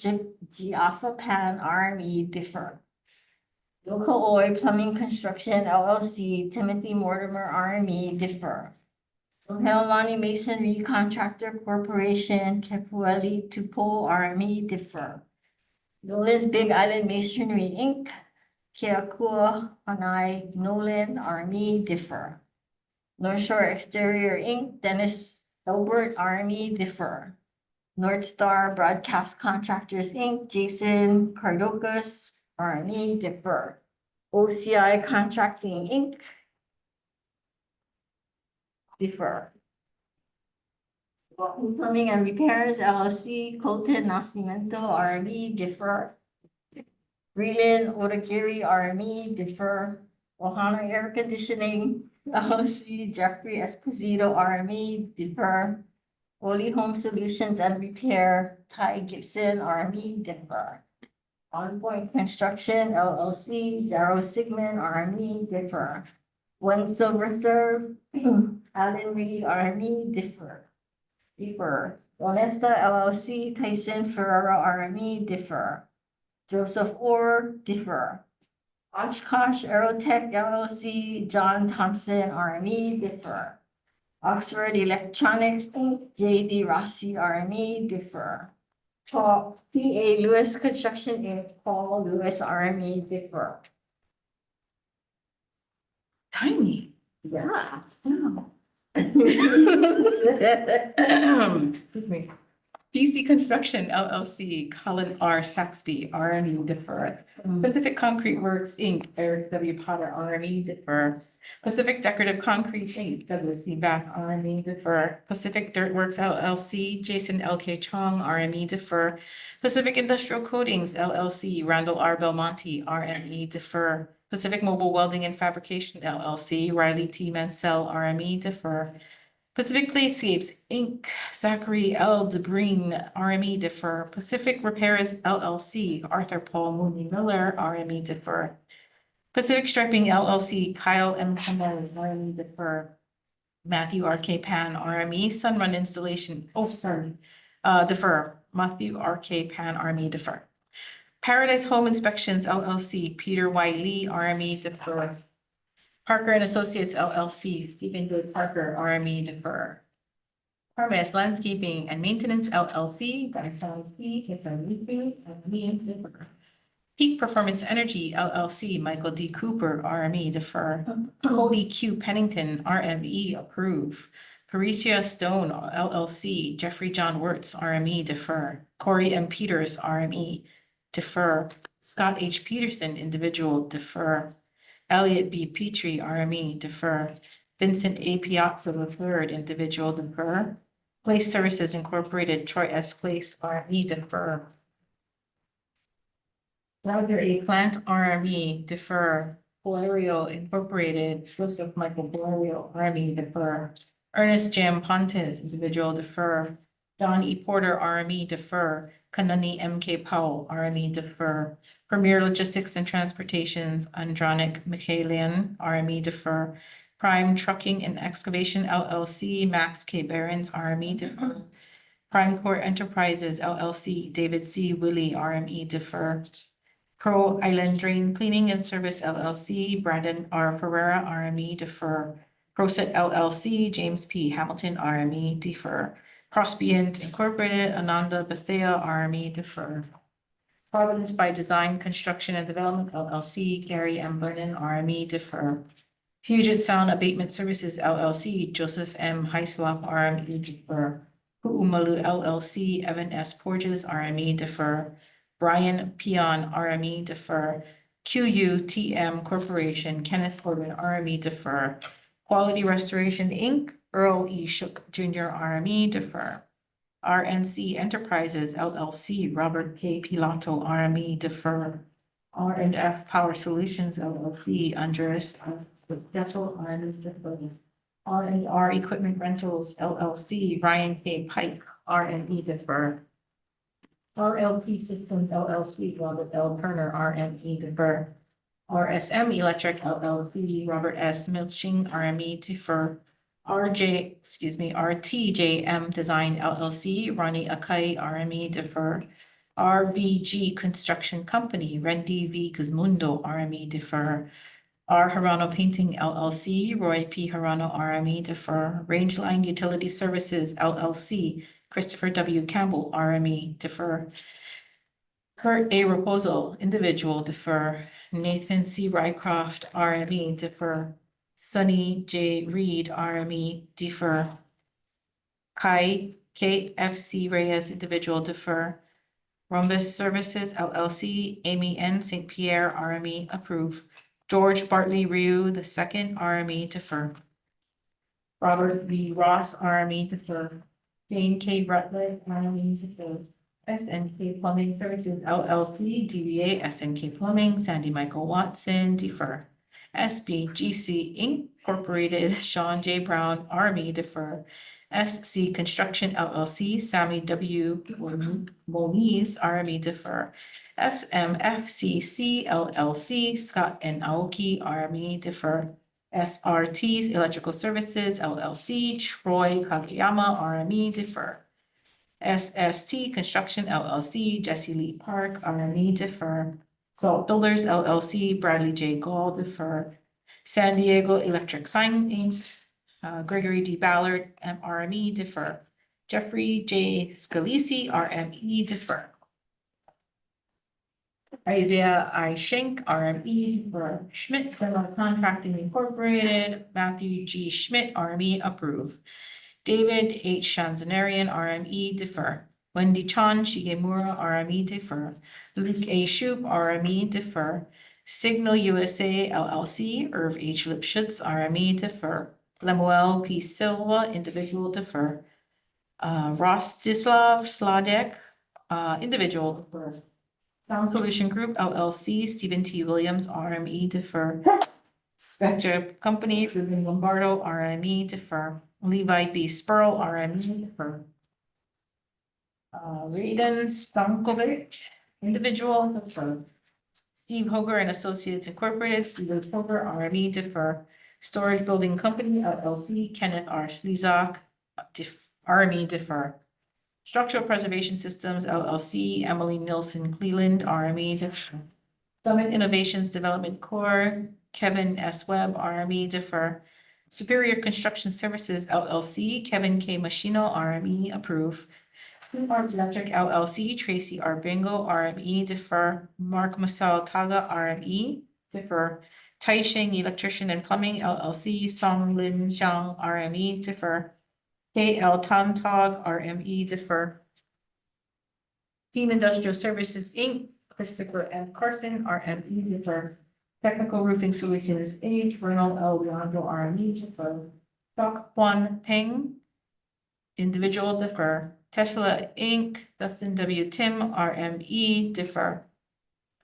Giaffa Pan, RME, defer. Local Oil Plumbing Construction LLC, Timothy Mortimer, RME, defer. Helmani Masonry Contractor Corporation, Kepueli Tupo, RME, defer. Nolan's Big Island Masonry Inc., Keakua Hanai Nolan, RME, defer. North Shore Exterior Inc., Dennis Elbert, RME, defer. North Star Broadcast Contractors Inc., Jason Cardokas, RME, defer. OCI Contracting Inc., defer. Walton Plumbing and Repairs LLC, Colton Nascimento, RME, defer. Breland Odagiri, RME, defer. Ohana Air Conditioning LLC, Jeffrey Esposito, RME, defer. Oli Home Solutions and Repair, Ty Gibson, RME, defer. On Point Construction LLC, Darrow Sigmund, RME, defer. One Silver Serve, Allen Reed, RME, defer. Defer. Honesta LLC, Tyson Ferrara, RME, defer. Joseph Orr, defer. Oshkosh Aerotech LLC, John Thompson, RME, defer. Oxford Electronics Inc., JD Rossi, RME, defer. PA Lewis Construction Inc., Paul Lewis, RME, defer. Tiny. Yeah. Excuse me. BC Construction LLC, Colin R. Saxby, RME, defer. Pacific Concrete Works Inc., Eric W. Potter, RME, defer. Pacific Decorative Concrete Inc., WC Bath, RME, defer. Pacific Dirt Works LLC, Jason L.K. Chong, RME, defer. Pacific Industrial Coatings LLC, Randall R. Belmonte, RME, defer. Pacific Mobile Welding and Fabrication LLC, Riley T. Mansell, RME, defer. Pacific Platescapes Inc., Zachary L. DeBreen, RME, defer. Pacific Repairs LLC, Arthur Paul Mooney Miller, RME, defer. Pacific Striping LLC, Kyle M. Campbell, RME, defer. Matthew R.K. Pan, RME, Sunrun Installation, defer. Matthew R.K. Pan, RME, defer. Paradise Home Inspections LLC, Peter Y. Lee, RME, defer. Parker and Associates LLC, Stephen J. Parker, RME, defer. Parmes Landscaping and Maintenance LLC, Gaisang P. Hippolyte, RME, defer. Peak Performance Energy LLC, Michael D. Cooper, RME, defer. Cody Q. Pennington, RME, approve. Paricia Stone LLC, Jeffrey John Wirtz, RME, defer. Corey M. Peters, RME, defer. Scott H. Peterson, individual, defer. Elliot B. Petrie, RME, defer. Vincent A. Piazza III, individual, defer. Place Services Incorporated, Troy S. Place, RME, defer. Roger A. Plant, RME, defer. Valerio Incorporated, Joseph Michael Valerio, RME, defer. Ernest J. M. Pontes, individual, defer. John E. Porter, RME, defer. Kanani M. K. Powell, RME, defer. Premier Logistics and Transportations, Andranik Michaelian, RME, defer. Prime Trucking and Excavation LLC, Max K. Behrens, RME, defer. Prime Core Enterprises LLC, David C. Willie, RME, defer. Pro Island Drain Cleaning and Service LLC, Brandon R. Ferrera, RME, defer. Proset LLC, James P. Hamilton, RME, defer. Prospient Incorporated, Ananda Bethea, RME, defer. Providence by Design Construction and Development LLC, Gary M. Brennan, RME, defer. Puget Sound Abatement Services LLC, Joseph M. Heislop, RME, defer. Pu'umalu LLC, Evan S. Porges, RME, defer. Brian Peon, RME, defer. QUTM Corporation, Kenneth Corbin, RME, defer. Quality Restoration, Inc., Earl E. Shook Jr., RME, defer. RNC Enterprises LLC, Robert K. Pilato, RME, defer. R&F Power Solutions LLC, Andres Deto, RME, defer. R&R Equipment Rentals LLC, Ryan K. Pike, RME, defer. RLT Systems LLC, Robert L. Turner, RME, defer. RSM Electric LLC, Robert S. Milching, RME, defer. RTJM Design LLC, Ronnie Akai, RME, defer. RVG Construction Company, Randy V. Gizmundo, RME, defer. R. Hirano Painting LLC, Roy P. Hirano, RME, defer. Rangeline Utility Services LLC, Christopher W. Campbell, RME, defer. Kurt A. Raposo, individual, defer. Nathan C. Rycroft, RME, defer. Sunny J. Reed, RME, defer. Kai KFC Reyes, individual, defer. Rhombus Services LLC, Amy N. St. Pierre, RME, approve. George Bartley Ryu II, RME, defer. Robert B. Ross, RME, defer. Jane K. Rutledge, RME, defer. SNK Plumbing Services LLC, DBA SNK Plumbing, Sandy Michael Watson, defer. SBGC Incorporated, Sean J. Brown, RME, defer. SC Construction LLC, Sammy W. Moniz, RME, defer. SMFCC LLC, Scott N. Aoki, RME, defer. SRT's Electrical Services LLC, Troy Kageyama, RME, defer. SST Construction LLC, Jesse Lee Park, RME, defer. Salt Builders LLC, Bradley J. Gall, defer. San Diego Electric Sign Inc., Gregory D. Ballard, RME, defer. Jeffrey J. Scalisi, RME, defer. Isaiah I. Schenk, RME, defer. Schmidt General Contracting Incorporated, Matthew G. Schmidt, RME, approve. David H. Shanzanarian, RME, defer. Wendy Chan, Shigemura, RME, defer. Luke A. Shoup, RME, defer. Signal USA LLC, Irv H. Lipschutz, RME, defer. Lemuel P. Silva, individual, defer. Rostislav Sladek, individual, defer. Sound Solution Group LLC, Stephen T. Williams, RME, defer. Spectra Company, Ruben Lombardo, RME, defer. Levi B. Spurl, RME, defer. Raiden Stankovic, individual, defer. Steve Hoger and Associates Incorporated, Steve Hoger, RME, defer. Storage Building Company, LLC, Kenneth R. Slezak, RME, defer. Structural Preservation Systems LLC, Emily Nilsson Cleland, RME defer. Summit Innovations Development Corps, Kevin S. Webb, RME defer. Superior Construction Services LLC, Kevin K. Machino, RME approve. Art Electric LLC, Tracy R. Bingo, RME defer. Mark Masal Taga, RME defer. Taisheng Electrician and Plumbing LLC, Song Lin Xiang, RME defer. KL Tantog, RME defer. Team Industrial Services Inc., Christopher M. Carson, RME defer. Technical Roofing Solutions Inc., Ronald L. Leandro, RME defer. Stock One Peng, individual defer. Tesla Inc., Dustin W. Tim, RME defer.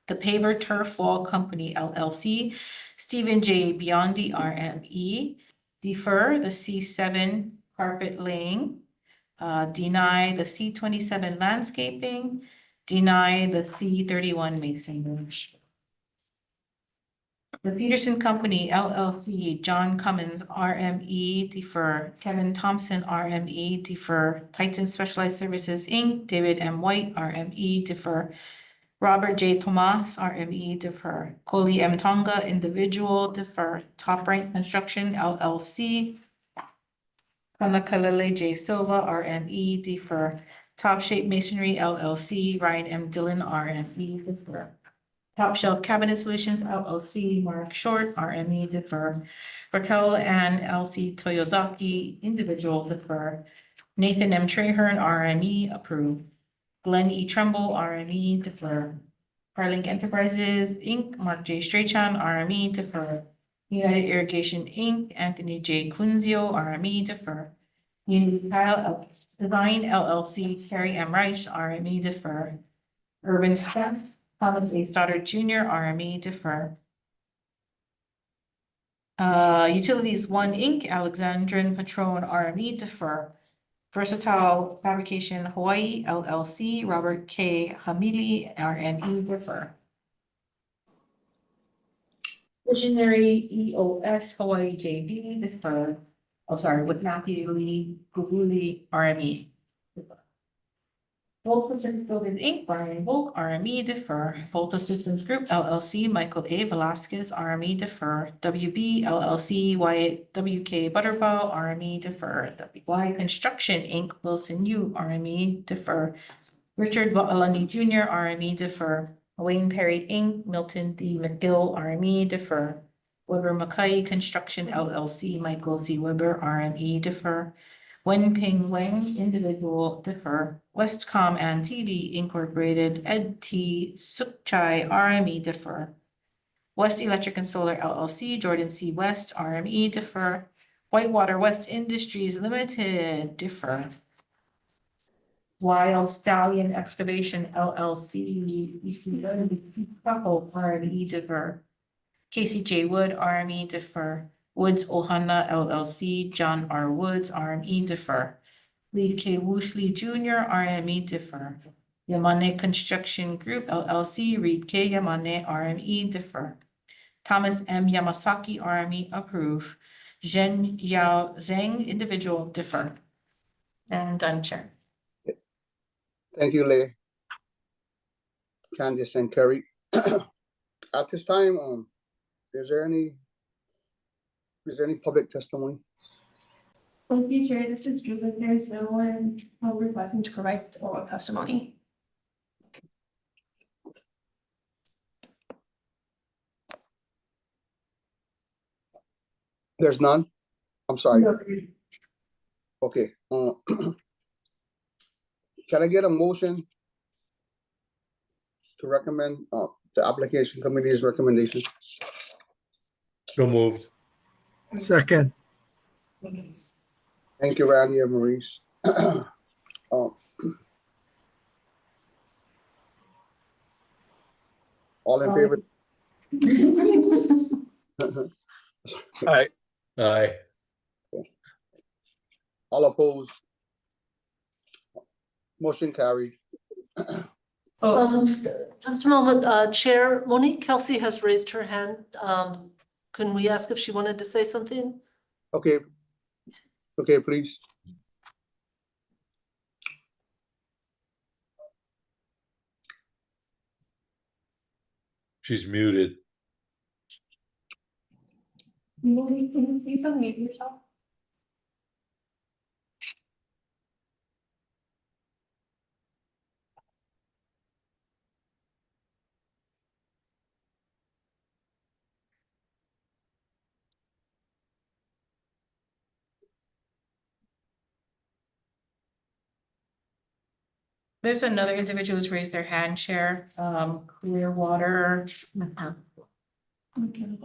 The Paver Turf Wall Company LLC, Stephen J. Biondi, RME defer. The C7 Carpet Laying, deny the C27 landscaping, deny the C31 masonry. The Peterson Company LLC, John Cummins, RME defer. Kevin Thompson, RME defer. Titan Specialized Services Inc., David M. White, RME defer. Robert J. Tomas, RME defer. Koli M. Tonga, individual defer. Top Rank Construction LLC, Kamakalele J. Silva, RME defer. Top Shape Masonry LLC, Ryan M. Dillon, RME defer. Top Shelf Cabinet Solutions LLC, Mark Short, RME defer. Raquel and LC Toyozaki, individual defer. Nathan M. Trahern, RME approved. Glenn E. Trumbull, RME defer. Farlink Enterprises Inc., Mark J. Strachan, RME defer. United Irrigation Inc., Anthony J. Kunzio, RME defer. Unity Tile Design LLC, Carrie M. Reich, RME defer. Urban Step, Thomas A. Stoddard Jr., RME defer. Utilities One Inc., Alexandrin Patron, RME defer. Versatile Fabrication Hawaii LLC, Robert K. Hamili, RME defer. Visionary EOS Hawaii JV defer. Oh, sorry, with Matthew Lee Guguli, RME. Volta Pacific Buildings Inc., Brian Volk, RME defer. Volta Systems Group LLC, Michael A. Velasquez, RME defer. WB LLC, Wyatt WK Butterbaugh, RME defer. WY Construction Inc., Wilson U, RME defer. Richard Alani Jr., RME defer. Wayne Perry Inc., Milton D. McGill, RME defer. Weber Mackay Construction LLC, Michael Z. Weber, RME defer. Wen Ping Wang, individual defer. Westcom and TV Incorporated, Ed T. Sukchai, RME defer. West Electric and Solar LLC, Jordan C. West, RME defer. Whitewater West Industries Limited defer. Wild Stallion Excavation LLC, couple, RME defer. KCJ Wood, RME defer. Woods Ohana LLC, John R. Woods, RME defer. Lee K. Woosley Jr., RME defer. Yamane Construction Group LLC, Reed K. Yamane, RME defer. Thomas M. Yamasaki, RME approve. Zhen Yao Zhang, individual defer. And done, Chair. Thank you, Lay, Candice, and Kerry. At this time, is there any public testimony? Thank you, Chair. This is Julie. There is no one requesting to provide oral testimony. There's none? I'm sorry. No. Okay. Can I get a motion to recommend the application committee's recommendation? So moved. Second. Thank you, Randy and Maurice. All in favor? Aye. Aye. All opposed? Motion carried. Just a moment, Chair, Monique Kelsey has raised her hand. Can we ask if she wanted to say something? Okay. Okay, please. She's muted. Moni, can you please unmute yourself? There's another individual who's raised their hand, Chair, Clearwater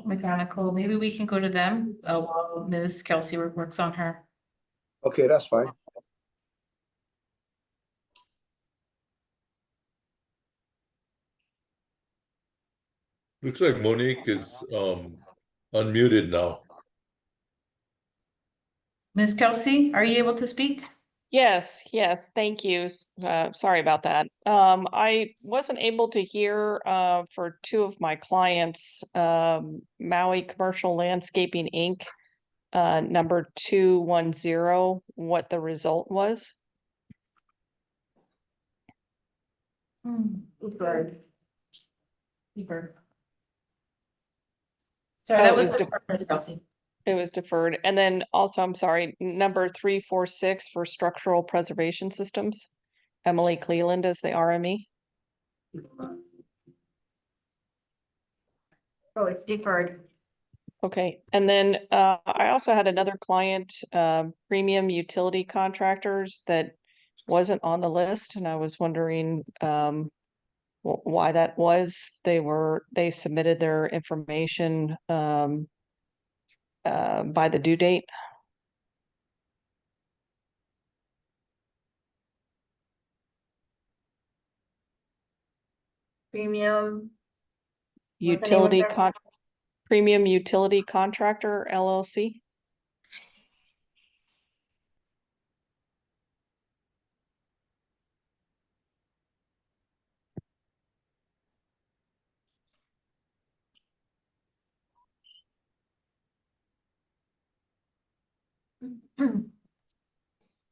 Mechanical. Maybe we can go to them while Ms. Kelsey works on her. Okay, that's fine. Looks like Monique is unmuted now. Ms. Kelsey, are you able to speak? Yes, thank you. Sorry about that. I wasn't able to hear for two of my clients, Maui Commercial Landscaping Inc., number 210, what the result was. Bird. Oh, Sorry, that it was was Ms. Kelsey. It was deferred. And then also, I'm sorry, number 346 for Structural Preservation Systems, Emily Cleland as the RME. Oh, it's deferred. Okay, and then I also had another client, Premium Utility Contractors, that wasn't on the list, and I was wondering why that was. They submitted their information by the due date. Premium. What's the name of Utility their- Premium Utility Contractor LLC.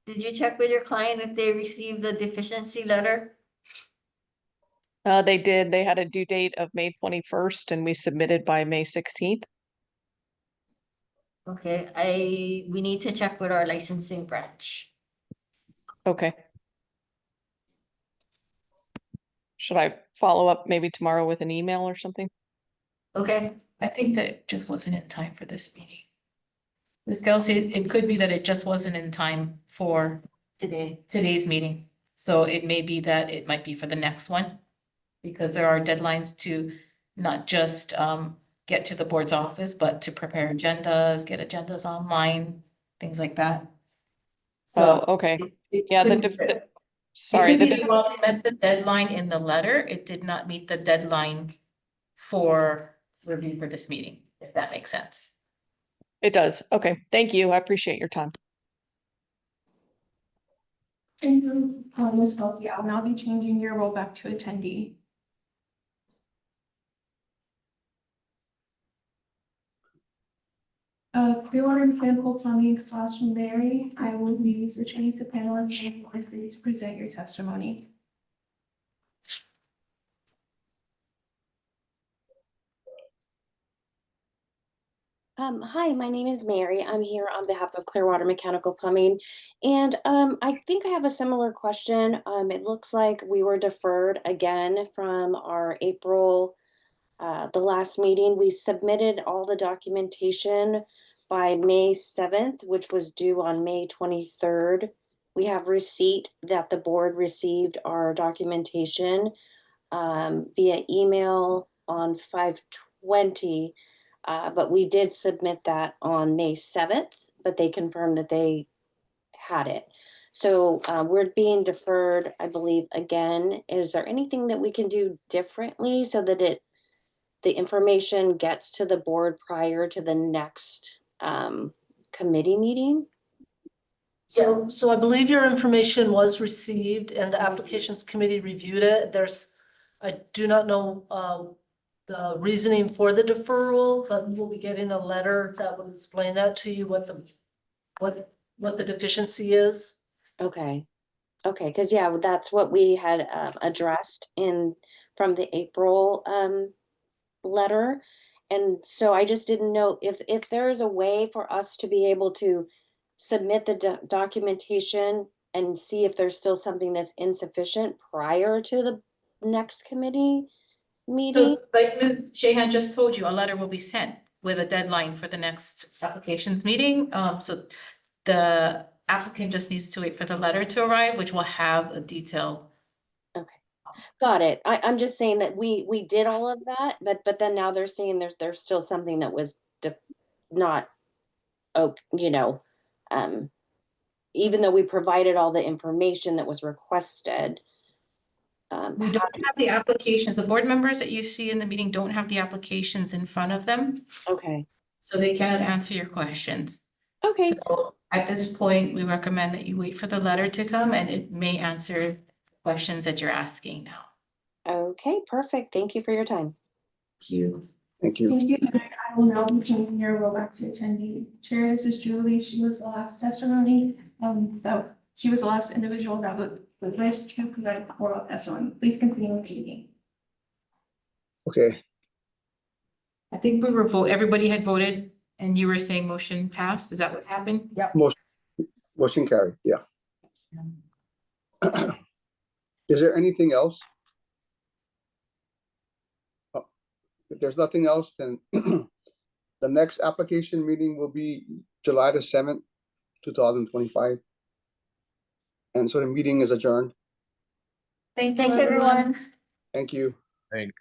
Did you check with your client if they received the deficiency letter? They did. They had a due date of May 21st, and we submitted by May 16th. Okay, we need to check with our licensing branch. Okay. Should I follow up maybe tomorrow with an email or something? Okay, I think that it just wasn't in time for this meeting. Ms. Kelsey, it could be that it just wasn't in time for today's meeting. So it may be that it might be for the next one. Because there are deadlines to not just get to the board's office, but to prepare agendas, get agendas online, things like that. So Oh, okay. it Yeah, could be sorry, it could be that while it met the deadline in the letter, it did not meet the deadline for review for this meeting, if that makes sense. it does. Okay, thank you. I appreciate your time. And Ms. Kelsey, I'll now be changing your role back to attendee. Clearwater Mechanical Plumbing / Mary, I will be switching to panelist and want for you to present your testimony. Hi, my name is Mary. I'm here on behalf of Clearwater Mechanical Plumbing. And I think I have a similar question. It looks like we were deferred again from our April, the last meeting. We submitted all the documentation by May 7th, which was due on May 23rd. We have receipt that the board received our documentation via email on 5/20. But we did submit that on May 7th, but they confirmed that they had it. So we're being deferred, I believe, again. Is there anything that we can do differently so that the information gets to the board prior to the next committee meeting? So I believe your information was received and the applications committee reviewed it. I do not know the reasoning for the deferral, but we'll be getting a letter that will explain that to you, what the deficiency is. Okay, because yeah, that's what we had addressed from the April letter. And so I just didn't know if there is a way for us to be able to submit the documentation and see if there's still something that's insufficient prior to the next committee meeting. So like Ms. Shahan just told you, a letter will be sent with a deadline for the next applications meeting. So the applicant just needs to wait for the letter to arrive, which will have a detail. Okay, got it. I'm just saying that we did all of that, but then now they're saying there's still something that was not, oh, even though we provided all the information that was requested. We don't have the applications. The board members that you see in the meeting don't have the applications in front of them, Okay, so they cannot answer your questions. okay, So at this point, we recommend that you wait for the letter to come, and it may answer questions that you're asking now. okay, perfect. Thank you for your time. Thank you. Thank you. Thank you. I will now be changing your role back to attendee. Chair, this is Julie. She was the last testimony. That she was the last individual that would wish to provide oral testimony. Please continue with the meeting. Okay, I think everybody had voted and you were saying motion passed. Is that what happened? Yep. motion carried, yeah. Is there anything else? If there's nothing else, then the next application meeting will be July the 7th, 2025. And so the meeting is adjourned. Thank you, everyone. Thank you. Thanks.